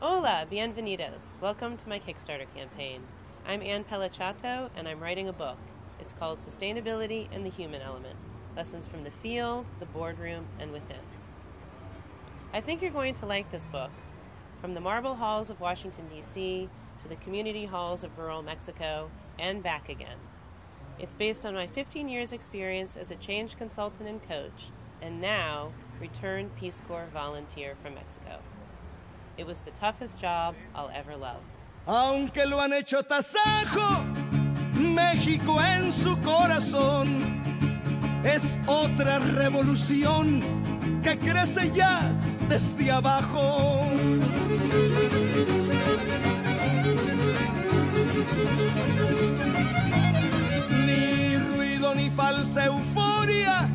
Hola, bienvenidos. Welcome to my Kickstarter campaign. I'm Ann Pellicciotto, and I'm writing a book. It's called Sustainability and the Human Element, Lessons from the Field, the Boardroom, and Within. I think you're going to like this book. From the marble halls of Washington, D.C., to the community halls of rural Mexico, and back again. It's based on my 15 years experience as a change consultant and coach, and now returned Peace Corps volunteer from Mexico. It was the toughest job I'll ever love. Aunque lo han hecho tasajo, México en su corazón es otra revolución que crece ya desde abajo. Ni ruido ni falsa euforia.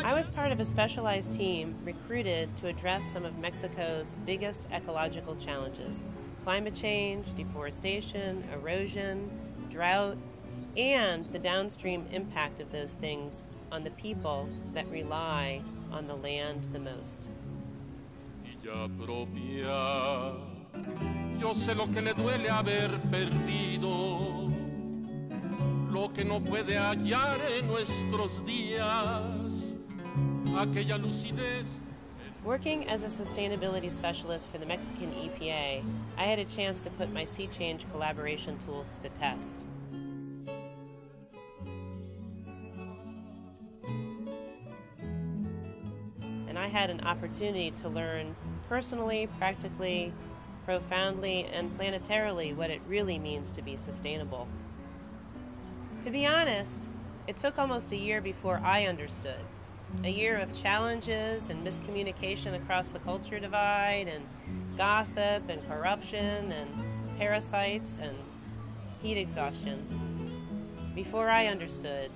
I was part of a specialized team recruited to address some of Mexico's biggest ecological challenges: climate change, deforestation, erosion, drought, and the downstream impact of those things on the people that rely on the land the most. Villa propia, yo sé lo que le duele haber perdido, lo que no puede hallar en nuestros días, aquella lucidez. Working as a sustainability specialist for the Mexican EPA, I had a chance to put my sea change collaboration tools to the test. And I had an opportunity to learn personally, practically, profoundly, and planetarily what it really means to be sustainable. To be honest, it took almost a year before I understood. A year of challenges and miscommunication across the culture divide, and gossip and corruption and parasites and heat exhaustion, before I understood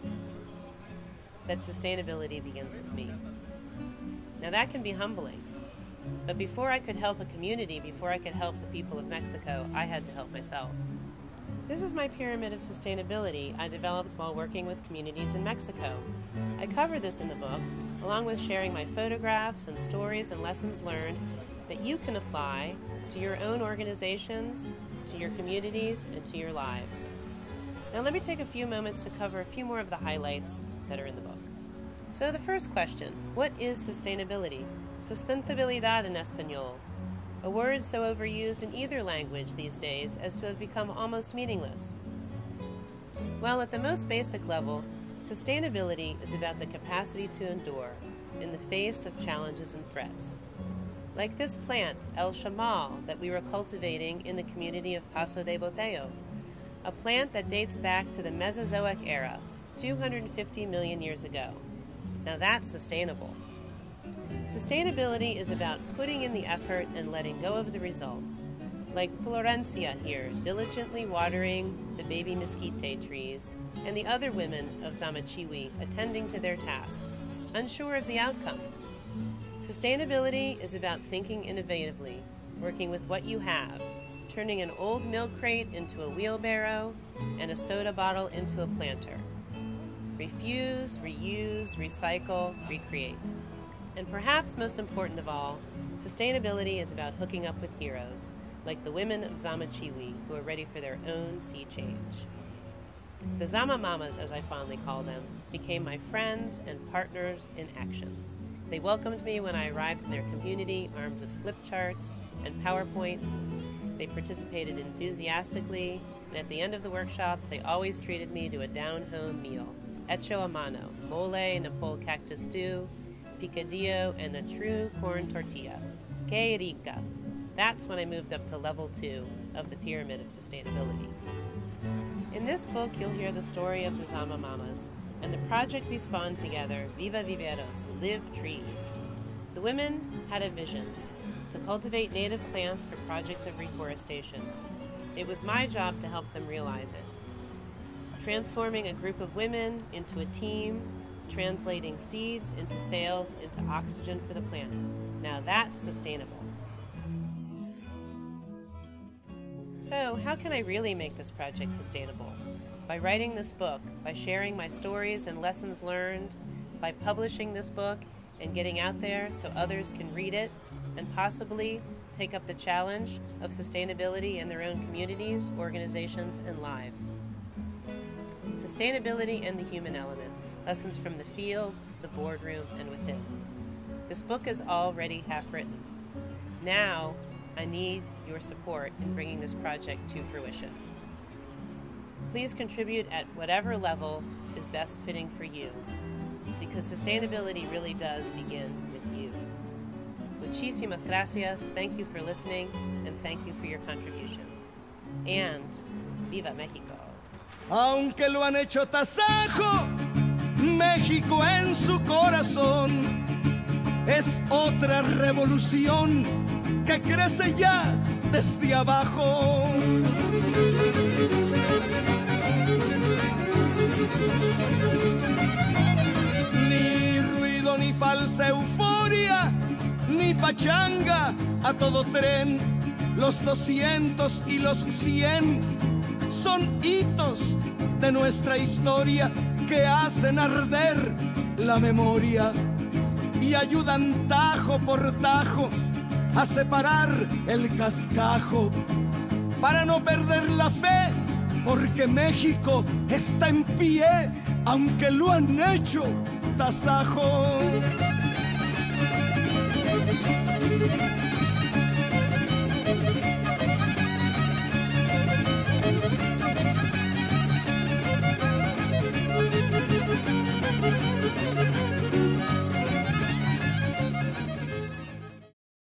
that sustainability begins with me. Now that can be humbling, but before I could help a community, before I could help the people of Mexico, I had to help myself. This is my pyramid of sustainability I developed while working with communities in Mexico. I cover this in the book, along with sharing my photographs and stories and lessons learned that you can apply to your own organizations, to your communities, and to your lives. Now let me take a few moments to cover a few more of the highlights that are in the book. So the first question, what is sustainability? Sustentabilidad in Español. A word so overused in either language these days as to have become almost meaningless. Well, at the most basic level, sustainability is about the capacity to endure in the face of challenges and threats. Like this plant, El Chamal, that we were cultivating in the community of Paso de Botello, a plant that dates back to the Mesozoic era, 250 million years ago. Now that's sustainable. Sustainability is about putting in the effort and letting go of the results. Like Florencia here, diligently watering the baby mesquite trees, and the other women of Zamachiwi attending to their tasks, unsure of the outcome. Sustainability is about thinking innovatively, working with what you have, turning an old milk crate into a wheelbarrow and a soda bottle into a planter. Refuse, reuse, recycle, recreate. And perhaps most important of all, sustainability is about hooking up with heroes, like the women of Zamachiwi, who are ready for their own sea change. The Zama Mamas, as I fondly call them, became my friends and partners in action. They welcomed me when I arrived in their community, armed with flip charts and PowerPoints. They participated enthusiastically, and at the end of the workshops, they always treated me to a down-home meal, hecho a mano, mole, Napole cactus stew, picadillo, and the true corn tortilla. Que rica. That's when I moved up to level 2 of the pyramid of sustainability. In this book, you'll hear the story of the Zama Mamas and the project we spawned together, Viva Viveros, Live Trees. The women had a vision to cultivate native plants for projects of reforestation. It was my job to help them realize it. Transforming a group of women into a team, translating seeds into sails, into oxygen for the planet. Now that's sustainable. So how can I really make this project sustainable? By writing this book, by sharing my stories and lessons learned, by publishing this book, and getting out there so others can read it and possibly take up the challenge of sustainability in their own communities, organizations, and lives. Sustainability and the Human Element, Lessons from the Field, the Boardroom, and Within. This book is already half written. Now, I need your support in bringing this project to fruition. Please contribute at whatever level is best fitting for you, because sustainability really does begin with you. Muchísimas gracias, thank you for listening, and thank you for your contribution. And Viva México. Aunque lo han hecho tasajo, México en su corazón es otra revolución que crece ya desde abajo. Ni ruido ni falsa euforia, ni pachanga a todo tren. Los 200 y los 100 son hitos de nuestra historia que hacen arder la memoria y ayudan tajo por tajo a separar el cascajo para no perder la fe, porque México está en pie, aunque lo han hecho tasajo.